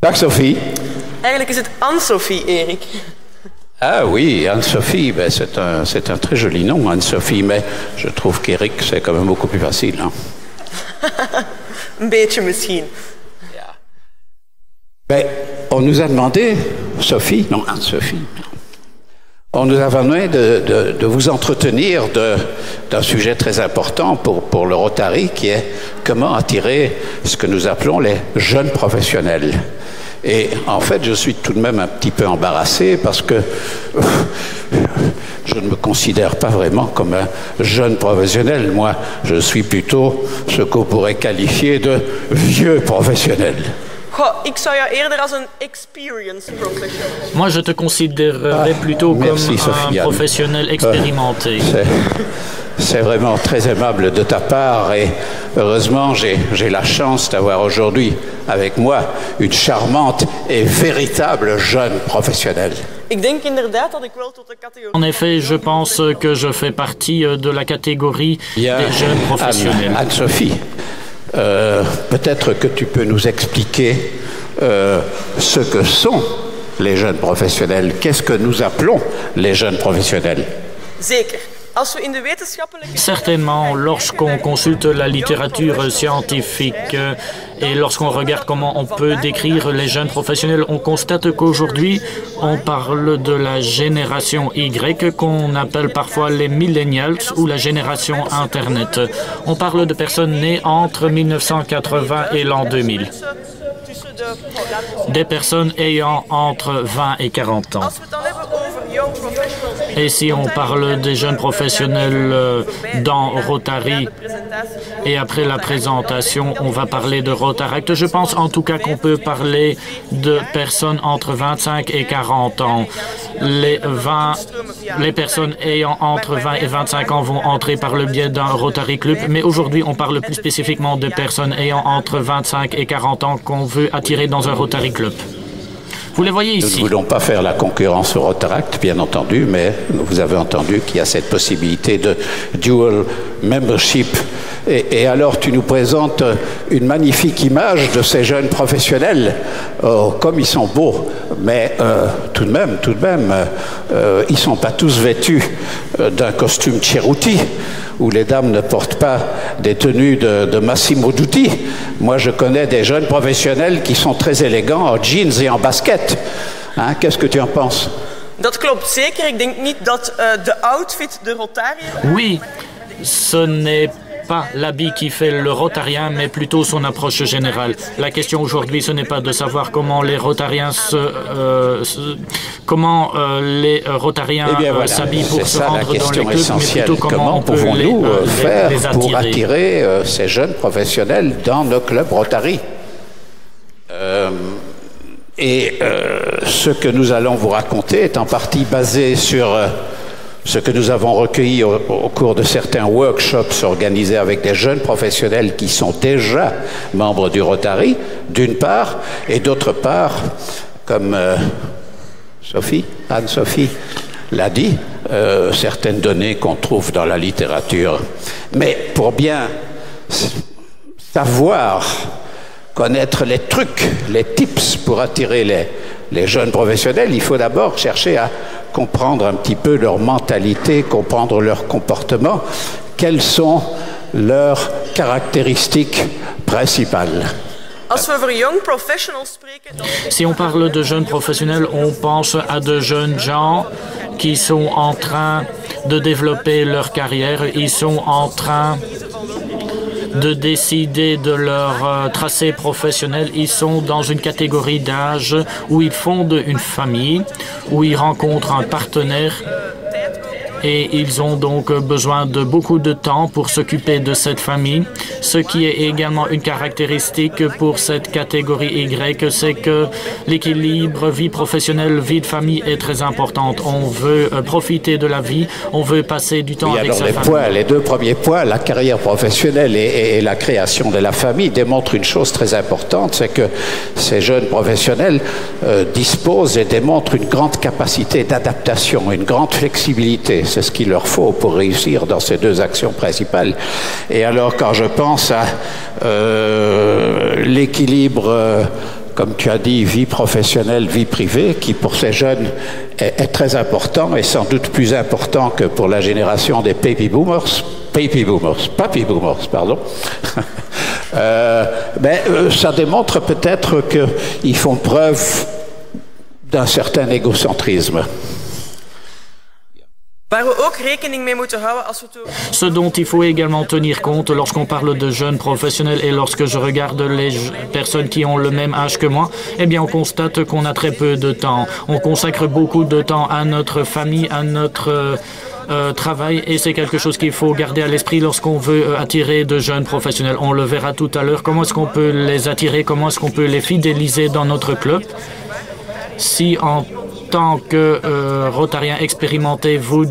Dag Sophie. Eigenlijk is het Anne-Sophie, Erik. Ah oui, Anne-Sophie, ben c'est un très joli nom, Anne-Sophie, mais je trouve qu'Eric, c'est quand même beaucoup plus facile. Hein? Een beetje misschien. Ja. Ben, on nous a demandé, Sophie, non, Anne-Sophie, on nous a demandé de vous entretenir d'un sujet très important pour le Rotary, qui est comment attirer ce que nous appelons les jeunes professionnels. Et en fait, je suis tout de même un petit peu embarrassé parce que je ne me considère pas vraiment comme un jeune professionnel. Moi, je suis plutôt ce qu'on pourrait qualifier de vieux professionnel. Goh, ik zou jou eerder als een experienced professional. Moi, je te considérerais plutôt comme un professionnel expérimenté. C'est vraiment très aimable de ta part et heureusement, j'ai la chance d'avoir aujourd'hui avec moi une charmante et véritable jeune professionnelle. Ik denk inderdaad dat ik wel tot de categorie... En effet, je pense que je fais partie de la catégorie des jeunes professionnels. Anne-Sophie, peut-être que tu peux nous expliquer ce que sont les jeunes professionnels. Qu'est-ce que nous appelons les jeunes professionnels? Zeker. Certainement, lorsqu'on consulte la littérature scientifique et lorsqu'on regarde comment on peut décrire les jeunes professionnels, on constate qu'aujourd'hui, on parle de la génération Y, qu'on appelle parfois les millennials ou la génération Internet. On parle de personnes nées entre 1980 et l'an 2000. Des personnes ayant entre 20 et 40 ans. Et si on parle des jeunes professionnels dans Rotary et après la présentation, on va parler de Rotaract. Je pense en tout cas qu'on peut parler de personnes entre 25 et 40 ans. Les personnes ayant entre 20 et 25 ans vont entrer par le biais d'un Rotary Club, mais aujourd'hui on parle plus spécifiquement de personnes ayant entre 25 et 40 ans qu'on veut attirer dans un Rotary Club. Vous les voyez ici. Nous ne voulons pas faire la concurrence au Rotaract, bien entendu, mais vous avez entendu qu'il y a cette possibilité de dual membership. Et alors, tu nous présentes une magnifique image de ces jeunes professionnels, comme ils sont beaux, mais tout de même, ils ne sont pas tous vêtus d'un costume Cerruti, où les dames ne portent pas des tenues de Massimo Dutti. Moi, je connais des jeunes professionnels qui sont très élégants en jeans et en basket. Hein, qu'est-ce que tu en penses? Dat klopt zeker. Ik denk niet dat de outfit de Rotariër... Oui, ce n'est pas l'habit qui fait le rotarien, mais plutôt son approche générale. La question aujourd'hui, ce n'est pas de savoir comment les rotariens s'habillent pour se rendre dans les clubs, mais plutôt comment on peut les attirer. Pour attirer ces jeunes professionnels dans nos clubs Rotary. Ce que nous allons vous raconter est en partie basé sur ce que nous avons recueilli au cours de certains workshops organisés avec des jeunes professionnels qui sont déjà membres du Rotary, d'une part, et d'autre part, comme Anne-Sophie l'a dit, certaines données qu'on trouve dans la littérature. Mais pour bien savoir, connaître les trucs, les tips pour attirer les jeunes professionnels, il faut d'abord chercher à comprendre un petit peu leur mentalité, comprendre leur comportement, quelles sont leurs caractéristiques principales. Si on parle de jeunes professionnels, on pense à de jeunes gens qui sont en train de développer leur carrière, ils sont en train de décider de leur tracé professionnel. Ils sont dans une catégorie d'âge où ils fondent une famille, où ils rencontrent un partenaire et ils ont donc besoin de beaucoup de temps pour s'occuper de cette famille. Ce qui est également une caractéristique pour cette catégorie Y, c'est que l'équilibre vie professionnelle, vie de famille est très importante. On veut profiter de la vie, on veut passer du temps avec sa famille. Les deux premiers points, la carrière professionnelle et la création de la famille, démontrent une chose très importante, c'est que ces jeunes professionnels disposent et démontrent une grande capacité d'adaptation, une grande flexibilité. C'est ce qu'il leur faut pour réussir dans ces deux actions principales. Et alors, quand je pense à l'équilibre comme tu as dit, vie professionnelle, vie privée, qui pour ces jeunes est très important et sans doute plus important que pour la génération des papy boomers, pardon. Ça démontre peut-être qu'ils font preuve d'un certain égocentrisme. Ce dont il faut également tenir compte lorsqu'on parle de jeunes professionnels et lorsque je regarde les personnes qui ont le même âge que moi, eh bien on constate qu'on a très peu de temps. On consacre beaucoup de temps à notre famille, à notre travail et c'est quelque chose qu'il faut garder à l'esprit lorsqu'on veut attirer de jeunes professionnels. On le verra tout à l'heure. Comment est-ce qu'on peut les attirer? Comment est-ce qu'on peut les fidéliser dans notre club? Si en tant que rotarien expérimenté, vous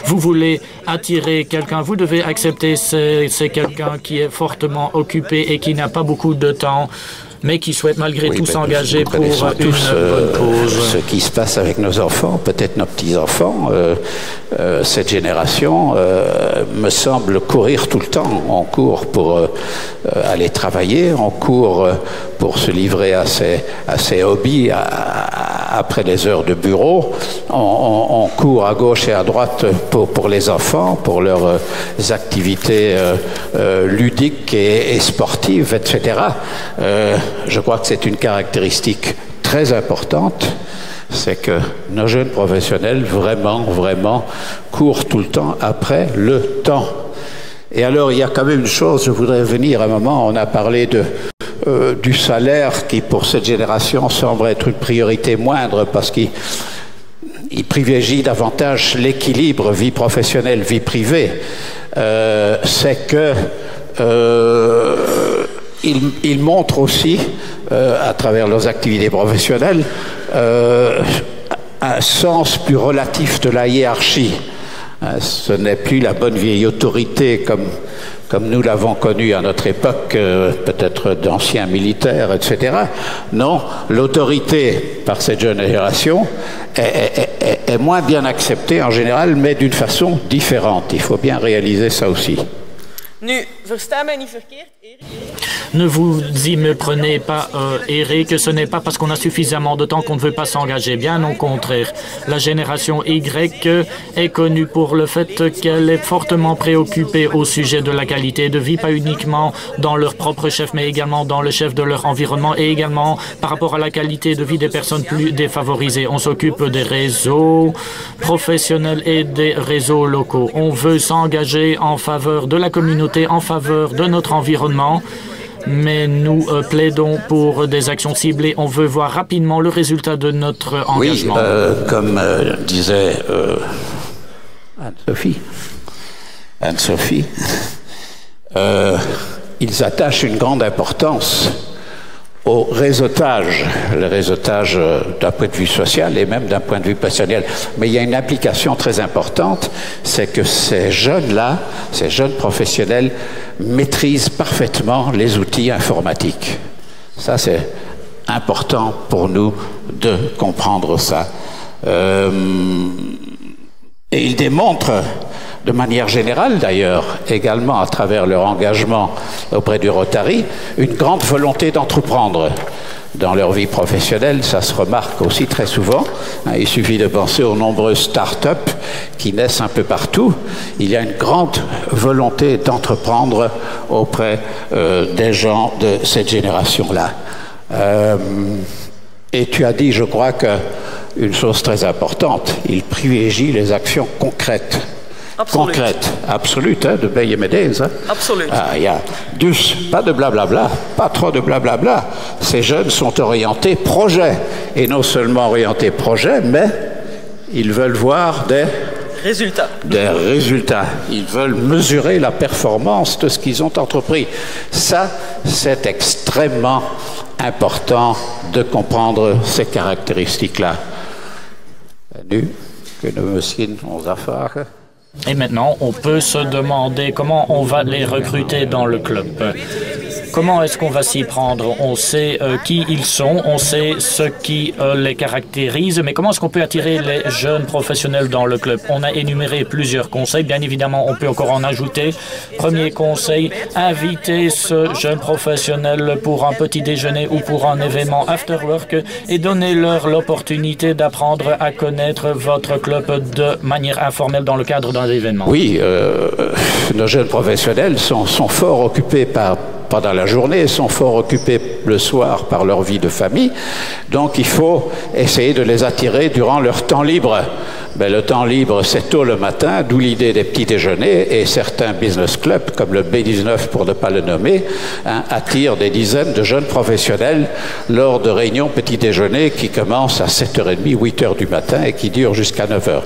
voulez attirer quelqu'un, vous devez accepter c'est quelqu'un qui est fortement occupé et qui n'a pas beaucoup de temps, mais qui souhaite malgré tout s'engager pour une bonne cause. Ce qui se passe avec nos enfants, peut-être nos petits-enfants, cette génération me semble courir tout le temps. On court pour aller travailler, on court pour se livrer à ses hobbies après les heures de bureau, on court à gauche et à droite pour les enfants, pour leurs activités ludiques et sportives, etc. Je crois que c'est une caractéristique très importante, c'est que nos jeunes professionnels vraiment courent tout le temps après le temps. Et alors il y a quand même une chose, je voudrais venir un moment, on a parlé du salaire qui pour cette génération semble être une priorité moindre parce qu'il privilégie davantage l'équilibre vie professionnelle, vie privée. C'est que ils montrent aussi, à travers leurs activités professionnelles, un sens plus relatif de la hiérarchie. Ce n'est plus la bonne vieille autorité comme nous l'avons connue à notre époque, peut-être d'anciens militaires, etc. Non, l'autorité par cette jeune génération est moins bien acceptée en général, mais d'une façon différente. Il faut bien réaliser ça aussi. Ne vous y méprenez pas, Eric, ce n'est pas parce qu'on a suffisamment de temps qu'on ne veut pas s'engager. Bien au contraire, la génération Y est connue pour le fait qu'elle est fortement préoccupée au sujet de la qualité de vie, pas uniquement dans leur propre chef, mais également dans le chef de leur environnement et également par rapport à la qualité de vie des personnes plus défavorisées. On s'occupe des réseaux professionnels et des réseaux locaux. On veut s'engager en faveur de la communauté, en faveur de notre environnement. Mais nous plaidons pour des actions ciblées. On veut voir rapidement le résultat de notre engagement. Oui, comme disait Anne-Sophie, ils attachent une grande importance au réseautage, le réseautage d'un point de vue social et même d'un point de vue personnel. Mais il y a une implication très importante, c'est que ces jeunes-là, ces jeunes professionnels, maîtrisent parfaitement les outils informatiques. Ça, c'est important pour nous de comprendre ça. Et ils démontrent, de manière générale d'ailleurs, également à travers leur engagement auprès du Rotary, une grande volonté d'entreprendre dans leur vie professionnelle. Ça se remarque aussi très souvent. Il suffit de penser aux nombreuses start-up qui naissent un peu partout. Il y a une grande volonté d'entreprendre auprès des gens de cette génération-là. Et tu as dit, je crois, qu'une chose très importante, ils privilégient les actions concrètes. Absoluut. Concrète, absoluut, hein, de ben je mee eens. Hein. Absoluut. Dus, pas de blablabla, pas trop de blablabla. Ces jeunes sont orientés projet, et non seulement orientés projet, mais ils veulent voir des résultats. Ils veulent mesurer la performance de ce qu'ils ont entrepris. Ça, c'est extrêmement important de comprendre ces caractéristiques-là. Nu kunnen we misschien ons afvragen. Et maintenant, on peut se demander comment on va les recruter dans le club. Comment est-ce qu'on va s'y prendre? On sait qui ils sont, on sait ce qui les caractérise, mais comment est-ce qu'on peut attirer les jeunes professionnels dans le club? On a énuméré plusieurs conseils. Bien évidemment, on peut encore en ajouter. Premier conseil, inviter ce jeune professionnel pour un petit déjeuner ou pour un événement after work et donnez-leur l'opportunité d'apprendre à connaître votre club de manière informelle dans le cadre d'un événement. Oui, nos jeunes professionnels sont fort occupés pendant la journée, sont fort occupés le soir par leur vie de famille. Donc il faut essayer de les attirer durant leur temps libre. Ben, le temps libre, c'est tôt le matin, d'où l'idée des petits déjeuners. Et certains business clubs, comme le B19 pour ne pas le nommer, attirent des dizaines de jeunes professionnels lors de réunions petit déjeuner qui commencent à 7h30, 8h du matin et qui durent jusqu'à 9h.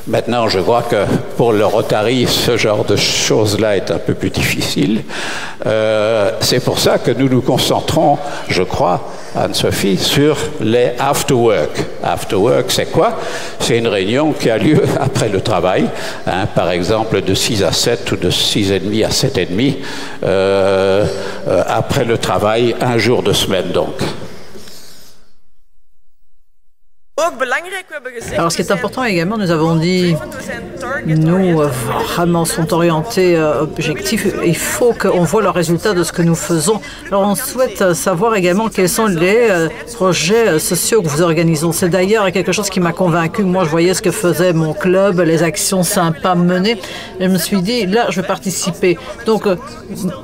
Maintenant, je crois que pour le Rotary, ce genre de choses-là est un peu plus difficile. C'est pour ça que nous nous concentrons, je crois, Anne-Sophie, sur les after-work. After-work, c'est quoi? C'est une réunion qui a lieu après le travail, par exemple de 6 à 7 ou de 6h30 à 7h30, après le travail, un jour de semaine donc. Alors, ce qui est important également, nous avons dit, nous vraiment sont orientés objectifs. Il faut qu'on voit le résultat de ce que nous faisons. Alors, on souhaite savoir également quels sont les projets sociaux que vous organisons. C'est d'ailleurs quelque chose qui m'a convaincu. Moi, je voyais ce que faisait mon club, les actions sympas menées. Et je me suis dit, là, je vais participer. Donc,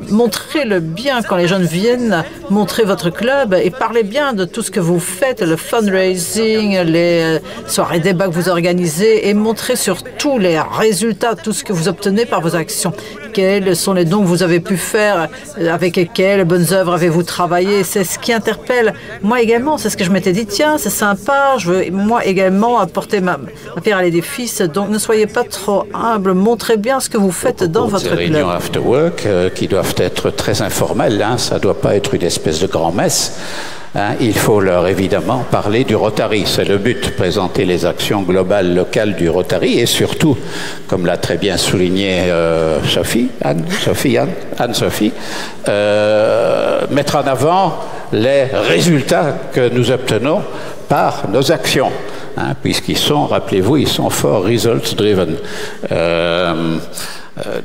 montrez-le bien quand les jeunes viennent, montrez votre club et parlez bien de tout ce que vous faites, le fundraising, les soirées débat que vous organisez et montrez surtout les résultats, tout ce que vous obtenez par vos actions. Quels sont les dons que vous avez pu faire, avec quelles bonnes œuvres avez-vous travaillé? C'est ce qui interpelle. Moi également, c'est ce que je m'étais dit, tiens, c'est sympa, je veux moi également apporter ma pierre à l'édifice, donc ne soyez pas trop humble, montrez bien ce que vous faites dans votre club. Ces réunions after work qui doivent être très informelles, ça ne doit pas être une espèce de grand-messe. Il faut leur évidemment parler du Rotary, c'est le but, présenter les actions globales locales du Rotary et surtout, comme l'a très bien souligné Anne-Sophie, mettre en avant les résultats que nous obtenons par nos actions, puisqu'ils sont, rappelez-vous, ils sont fort results driven.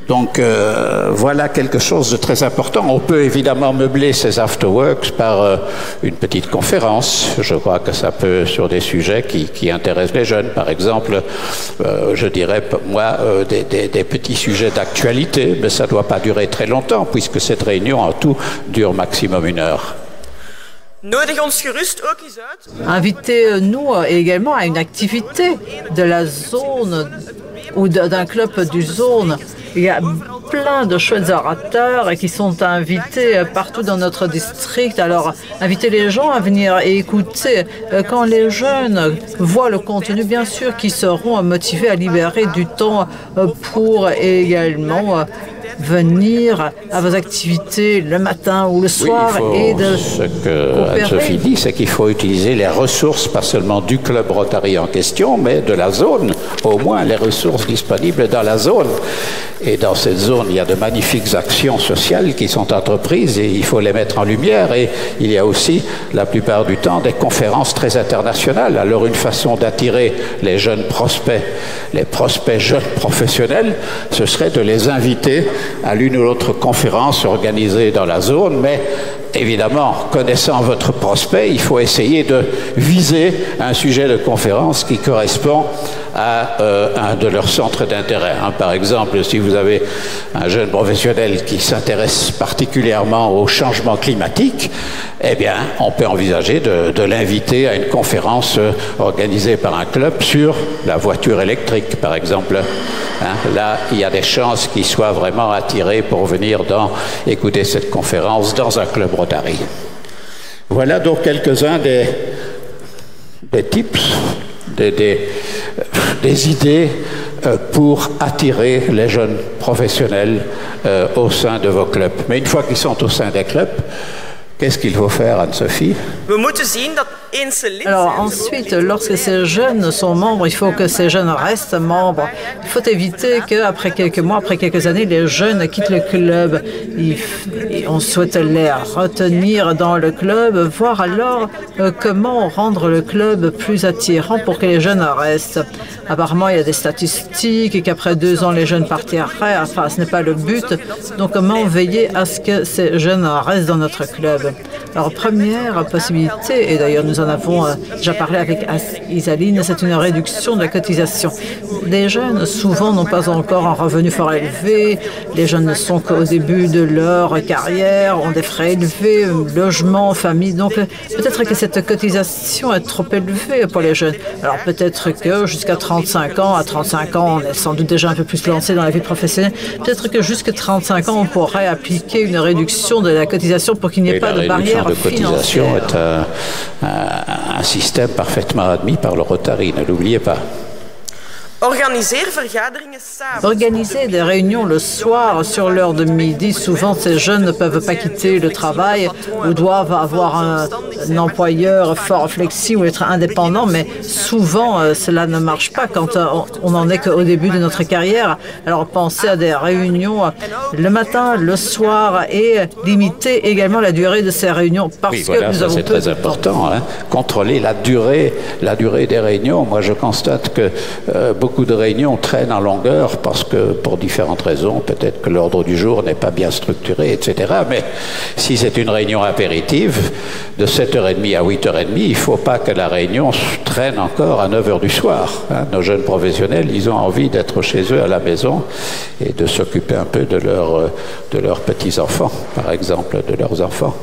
Donc voilà quelque chose de très important. On peut évidemment meubler ces afterworks par une petite conférence. Je crois que ça peut, sur des sujets qui intéressent les jeunes, par exemple, je dirais moi des petits sujets d'actualité, mais ça ne doit pas durer très longtemps puisque cette réunion en tout dure maximum 1 heure. Invitez-nous également à une activité de la zone ou d'un club du zone. Il y a plein de chouettes orateurs qui sont invités partout dans notre district. Alors, invitez les gens à venir et écouter. Quand les jeunes voient le contenu, bien sûr, qu'ils seront motivés à libérer du temps pour également venir à vos activités le matin ou le soir. Oui, ce que Anne-Sophie dit, c'est qu'il faut utiliser les ressources, pas seulement du club Rotary en question, mais de la zone, au moins les ressources disponibles dans la zone. Et dans cette zone, il y a de magnifiques actions sociales qui sont entreprises et il faut les mettre en lumière. Et il y a aussi, la plupart du temps, des conférences très internationales. Alors une façon d'attirer les jeunes prospects, les prospects jeunes professionnels, ce serait de les inviter à l'une ou l'autre conférence organisée dans la zone, mais évidemment, connaissant votre prospect, il faut essayer de viser un sujet de conférence qui correspond à un de leurs centres d'intérêt. Par exemple, si vous avez un jeune professionnel qui s'intéresse particulièrement au changement climatique, eh bien, on peut envisager de l'inviter à une conférence organisée par un club sur la voiture électrique, par exemple. Là, il y a des chances qu'il soit vraiment attiré pour venir écouter cette conférence dans un club Rotary. Voilà donc quelques-uns des tips, des idées pour attirer les jeunes professionnels au sein de vos clubs. Mais une fois qu'ils sont au sein des clubs, Qu'est-ce qu'il faut faire, Anne-Sophie? Alors ensuite, lorsque ces jeunes sont membres, il faut que ces jeunes restent membres. Il faut éviter qu'après quelques mois, après quelques années, les jeunes quittent le club. On souhaite les retenir dans le club, voir alors comment rendre le club plus attirant pour que les jeunes restent. Apparemment, il y a des statistiques et qu'après 2 ans, les jeunes partiraient. Enfin, ce n'est pas le but. Donc, comment veiller à ce que ces jeunes restent dans notre club? Alors, première possibilité, et d'ailleurs nous en avons déjà parlé avec Isaline, c'est une réduction de la cotisation. Les jeunes, souvent, n'ont pas encore un revenu fort élevé. Les jeunes ne sont qu'au début de leur carrière, ont des frais élevés, logement, famille. Donc, peut-être que cette cotisation est trop élevée pour les jeunes. Alors, peut-être que jusqu'à 35 ans, à 35 ans, on est sans doute déjà un peu plus lancé dans la vie professionnelle. Peut-être que jusqu'à 35 ans, on pourrait appliquer une réduction de la cotisation pour qu'il n'y ait pas de barrière de cotisation est un système parfaitement admis par le Rotary, ne l'oubliez pas. Organiser des réunions le soir sur l'heure de midi. Souvent, ces jeunes ne peuvent pas quitter le travail ou doivent avoir un employeur fort flexible ou être indépendant, mais souvent, cela ne marche pas quand on n'en est qu'au début de notre carrière. Alors, pensez à des réunions le matin, le soir et limiter également la durée de ces réunions parce oui, voilà, que nous avons c'est très important. Hein. Contrôler la durée des réunions. Moi, je constate que beaucoup de réunions traînent en longueur parce que, pour différentes raisons, peut-être que l'ordre du jour n'est pas bien structuré, etc. Mais si c'est une réunion apéritive de 7h30 à 8h30, il ne faut pas que la réunion traîne encore à 9h du soir. Hein. Nos jeunes professionnels, ils ont envie d'être chez eux à la maison et de s'occuper un peu de leurs petits-enfants, par exemple, de leurs enfants.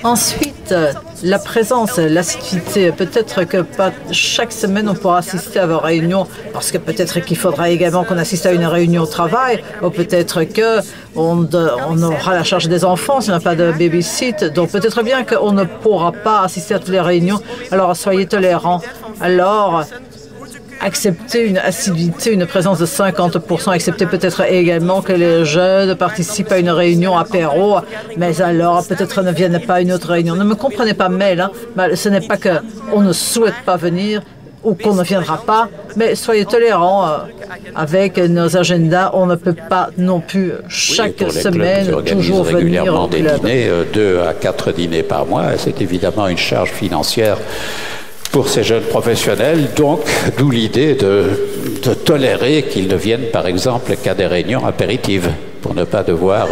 Ensuite, la présence, l'assiduité. Peut-être que pas chaque semaine on pourra assister à vos réunions parce que peut-être qu'il faudra également qu'on assiste à une réunion au travail ou peut-être qu'on aura la charge des enfants si on n'a pas de babysit. Donc peut-être bien qu'on ne pourra pas assister à toutes les réunions. Alors soyez tolérants. Alors accepter une assiduité, une présence de 50%, accepter peut-être également que les jeunes participent à une réunion apéro, mais alors peut-être ne viennent pas à une autre réunion. Ne me comprenez pas mal, hein? Ce n'est pas qu'on ne souhaite pas venir ou qu'on ne viendra pas, mais soyez tolérants avec nos agendas. On ne peut pas non plus chaque semaine toujours venir au club. Des dîners, 2 à 4 dîners par mois, c'est évidemment une charge financière pour ces jeunes professionnels, donc d'où l'idée de tolérer qu'ils ne viennent par exemple qu'à des réunions apéritives pour ne pas devoir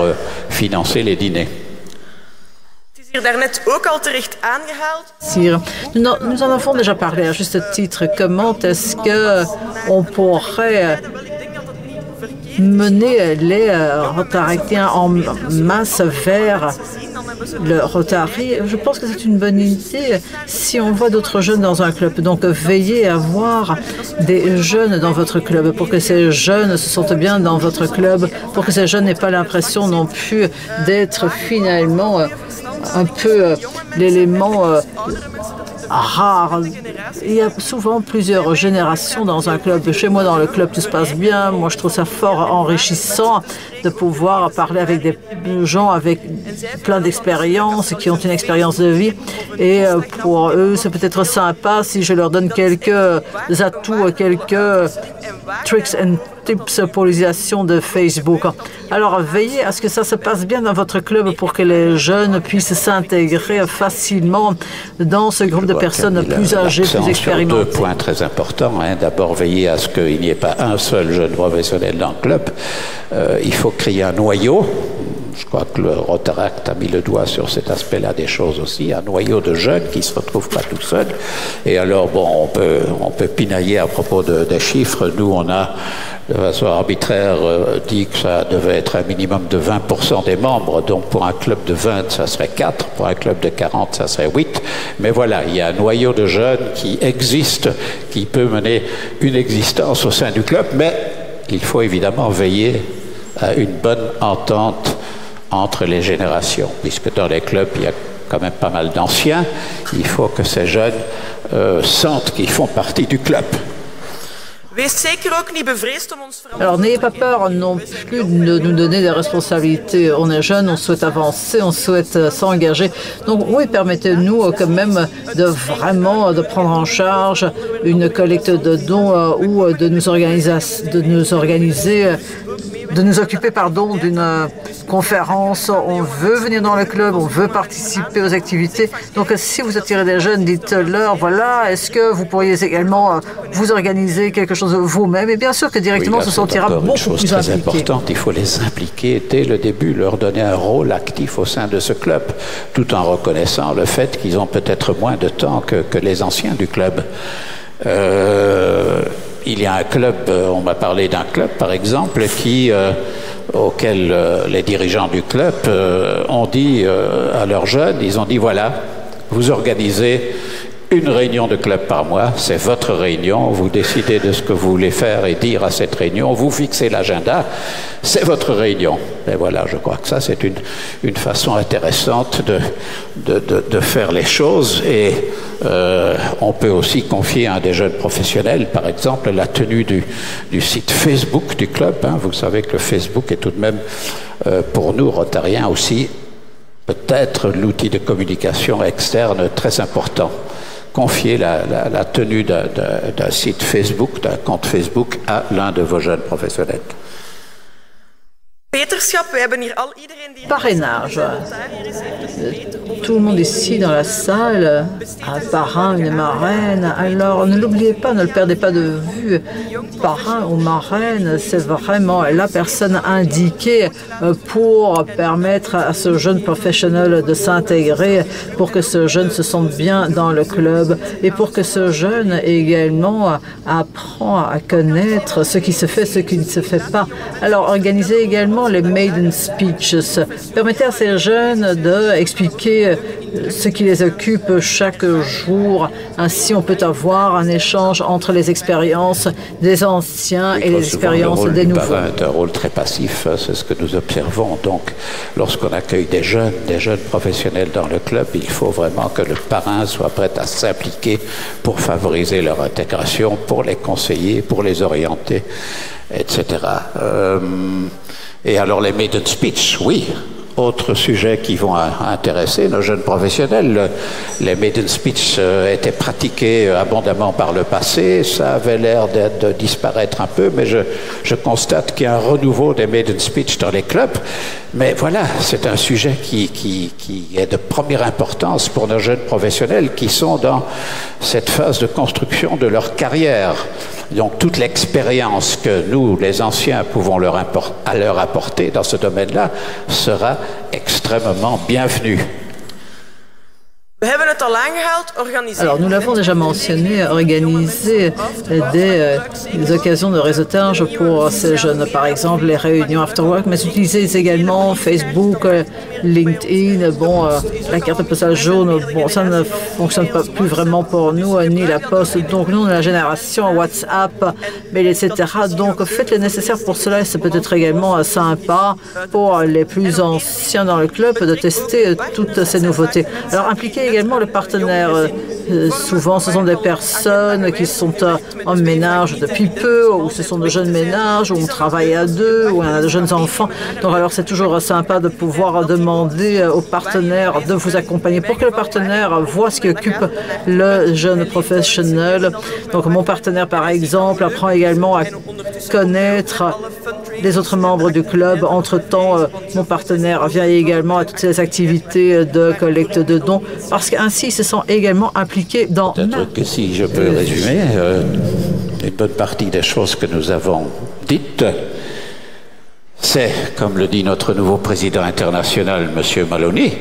financer les dîners. Nous en avons déjà parlé à juste titre. Comment est-ce qu'on pourrait mener les Rotariens en masse vers le Rotary? Je pense que c'est une bonne idée si on voit d'autres jeunes dans un club. Donc, veillez à voir des jeunes dans votre club pour que ces jeunes se sentent bien dans votre club, pour que ces jeunes n'aient pas l'impression non plus d'être finalement un peu l'élément rare. Il y a souvent plusieurs générations dans un club. Chez moi, dans le club, tout se passe bien. Moi, je trouve ça fort enrichissant de pouvoir parler avec des gens avec plein d'expériences, qui ont une expérience de vie. Et pour eux, c'est peut-être sympa si je leur donne quelques atouts, quelques tricks and tips pour l'utilisation de Facebook. Alors, veillez à ce que ça se passe bien dans votre club pour que les jeunes puissent s'intégrer facilement dans ce groupe de personnes plus âgées, plus expérimentées. 2 points très importants. Hein. D'abord, veiller à ce qu'il n'y ait pas un seul jeune professionnel dans le club. Il faut créer un noyau. Je crois que le Rotaract a mis le doigt sur cet aspect-là des choses aussi, un noyau de jeunes qui ne se retrouvent pas tout seuls. Et alors, bon, on peut pinailler à propos des chiffres. Nous, on a, de façon arbitraire, dit que ça devait être un minimum de 20% des membres. Donc, pour un club de 20, ça serait 4. Pour un club de 40, ça serait 8. Mais voilà, il y a un noyau de jeunes qui existe, qui peut mener une existence au sein du club. Mais il faut évidemment veiller à une bonne entente entre les générations, puisque dans les clubs, il y a quand même pas mal d'anciens. Il faut que ces jeunes sentent qu'ils font partie du club. Alors, n'ayez pas peur non plus de nous donner des responsabilités. On est jeunes, on souhaite avancer, on souhaite s'engager. Donc, oui, permettez-nous quand même de vraiment de prendre en charge une collecte de dons ou de nous occuper d'une conférence. On veut venir dans le club, on veut participer aux activités. Donc, si vous attirez des jeunes, dites-leur, voilà, est-ce que vous pourriez également vous organiser quelque chose vous-même? Et bien sûr que directement, oui, là, se sentira beaucoup plus très impliqué. Importante. Il faut les impliquer dès le début, leur donner un rôle actif au sein de ce club, tout en reconnaissant le fait qu'ils ont peut-être moins de temps que les anciens du club. Il y a un club, on m'a parlé d'un club par exemple, auquel les dirigeants du club ont dit à leurs jeunes, ils ont dit voilà, vous organisez une réunion de club par mois, c'est votre réunion, vous décidez de ce que vous voulez faire et dire à cette réunion, vous fixez l'agenda, c'est votre réunion. Et voilà, je crois que ça c'est une façon intéressante de faire les choses et on peut aussi confier à des jeunes professionnels, par exemple, la tenue du site Facebook du club. Hein. Vous savez que le Facebook est tout de même, pour nous, Rotariens aussi, peut-être l'outil de communication externe très important. Confier la tenue d'un site Facebook, d'un compte Facebook à l'un de vos jeunes professionnels. Parrainage. Tout le monde ici dans la salle, un parrain, une marraine. Alors ne l'oubliez pas, ne le perdez pas de vue. Parrain ou marraine, c'est vraiment la personne indiquée pour permettre à ce jeune professionnel de s'intégrer, pour que ce jeune se sente bien dans le club et pour que ce jeune également apprend à connaître ce qui se fait, ce qui ne se fait pas. Alors organisez également les maiden speeches. Permettez à ces jeunes d'expliquer ce qui les occupe chaque jour. Ainsi, on peut avoir un échange entre les expériences des anciens et les expériences des nouveaux. Le parrain est un rôle très passif, c'est ce que nous observons. Donc, lorsqu'on accueille des jeunes professionnels dans le club, il faut vraiment que le parrain soit prêt à s'impliquer pour favoriser leur intégration, pour les conseiller, pour les orienter, etc. Et alors les maiden speech, oui. Autre sujet qui vont intéresser nos jeunes professionnels. Les maiden speech étaient pratiqués abondamment par le passé. Ça avait l'air de disparaître un peu, mais je constate qu'il y a un renouveau des maiden speech dans les clubs. Mais voilà, c'est un sujet qui est de première importance pour nos jeunes professionnels qui sont dans cette phase de construction de leur carrière. Donc toute l'expérience que nous, les anciens, pouvons leur apporter dans ce domaine-là sera extrêmement bienvenue. Alors, nous l'avons déjà mentionné, organiser des occasions de réseautage pour ces jeunes, par exemple les réunions after work, mais utiliser également Facebook, LinkedIn, la carte postale jaune, ça ne fonctionne pas plus vraiment pour nous, ni la poste. Donc, nous, on est la génération WhatsApp, mail, etc. Donc, faites le nécessaire pour cela. C'est peut-être également sympa pour les plus anciens dans le club de tester toutes ces nouveautés. Alors, impliquez également le partenaire. Souvent, ce sont des personnes qui sont en ménage depuis peu, ou ce sont de jeunes ménages, où on travaille à deux, où on a de jeunes enfants. Donc, alors, c'est toujours sympa de pouvoir demander au partenaire de vous accompagner pour que le partenaire voit ce qui occupe le jeune professionnel. Donc, mon partenaire, par exemple, apprend également à connaître les autres membres du club. Entre-temps, mon partenaire vient également à toutes ces activités de collecte de dons, parce qu'ainsi, ils se sont également impliqués dans... Peut-être que si je peux résumer, une bonne partie des choses que nous avons dites, c'est, comme le dit notre nouveau président international, M. Maloney,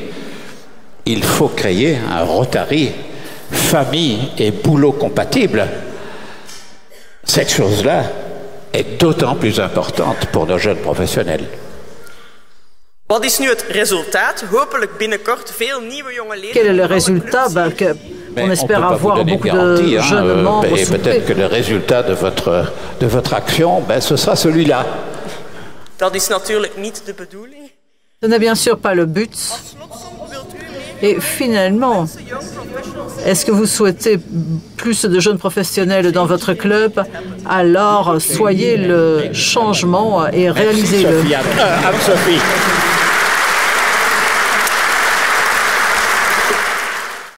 il faut créer un Rotary famille et boulot compatible. Cette chose-là est d'autant plus importante pour nos jeunes professionnels. Quel est le résultat? On espère avoir beaucoup de jeunes membres. Et peut-être que le résultat de votre action, ce sera celui-là. Ce n'est bien sûr pas le but. Et finalement, est-ce que vous souhaitez plus de jeunes professionnels dans votre club? Alors, soyez le changement et réalisez-le. Sophie.